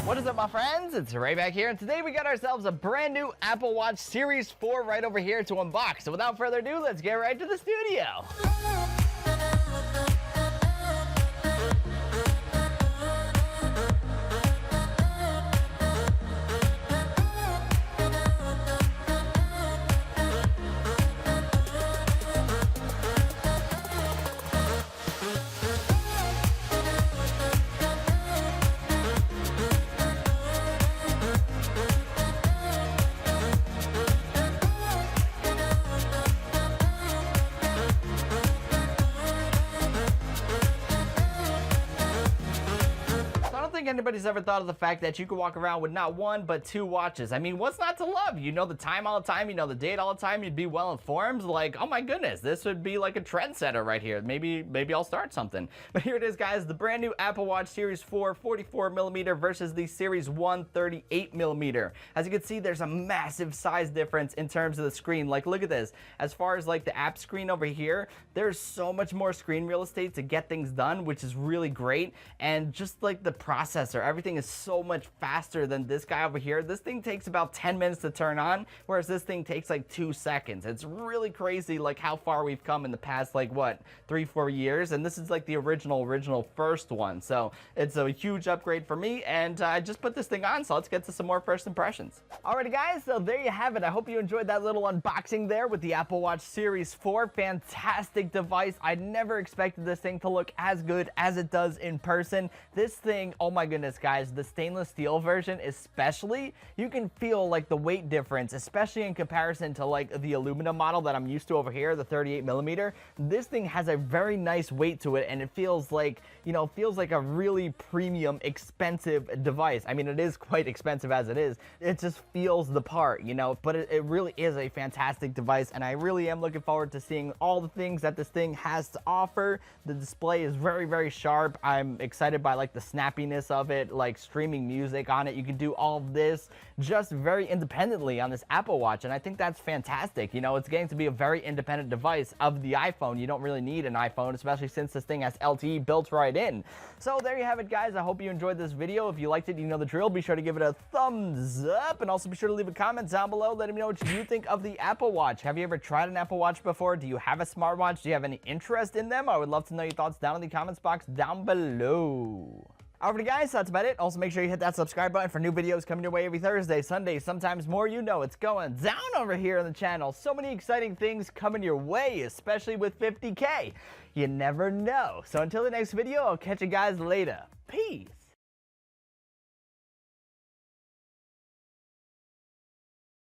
What is up, my friends? It's Ray back here, and today we got ourselves a brand new Apple Watch Series 4 right over here to unbox. So without further ado, let's get right to the studio. I don't think anybody's ever thought of the fact that you could walk around with not one but two watches. I mean, what's not to love? You know the time all the time, you know the date all the time, you'd be well informed. Like, oh my goodness, this would be like a trendsetter right here. Maybe I'll start something. But here it is, guys, the brand new Apple Watch Series 4 44mm versus the Series 1 38mm. As you can see, there's a massive size difference in terms of the screen. Like, look at this. As far as like the app screen over here, there's so much more screen real estate to get things done, which is really great. And just like the processor, everything is so much faster than this guy over here. This thing takes about 10 minutes to turn on, whereas this thing takes like 2 seconds. It's really crazy like how far we've come in the past, like what, 3-4 years, and this is like the original first one. So it's a huge upgrade for me, and I just put this thing on, so let's get to some more first impressions. Alrighty guys, so there you have it. I hope you enjoyed that little unboxing there with the Apple Watch Series 4. Fantastic device. I never expected this thing to look as good as it does in person. This thing, oh my goodness, guys, the stainless steel version especially, you can feel like the weight difference, especially in comparison to like the aluminum model that I'm used to over here, the 38mm. This thing has a very nice weight to it, and it feels like, you know, feels like a really premium, expensive device. I mean, it is quite expensive as it is. It just feels the part, you know, but it really is a fantastic device, and I really am looking forward to seeing all the things that this thing has to offer. The display is very sharp. I'm excited by like the snappiness of it, like streaming music on it. You can do all of this just very independently on this Apple Watch, and I think that's fantastic. You know, it's getting to be a very independent device of the iPhone. You don't really need an iPhone, especially since this thing has LTE built right in. So there you have it, guys. I hope you enjoyed this video. If you liked it, you know the drill. Be sure to give it a thumbs up, and also be sure to leave a comment down below letting me know what you think of the Apple Watch. Have you ever tried an Apple Watch before? Do you have a smartwatch? Do you have any interest in them? I would love to know your thoughts down in the comments box down below. Alrighty guys, that's about it. Also make sure you hit that subscribe button for new videos coming your way every Thursday, Sunday, sometimes more. You know it's going down over here on the channel. So many exciting things coming your way, especially with 50K. You never know. So until the next video, I'll catch you guys later. Peace.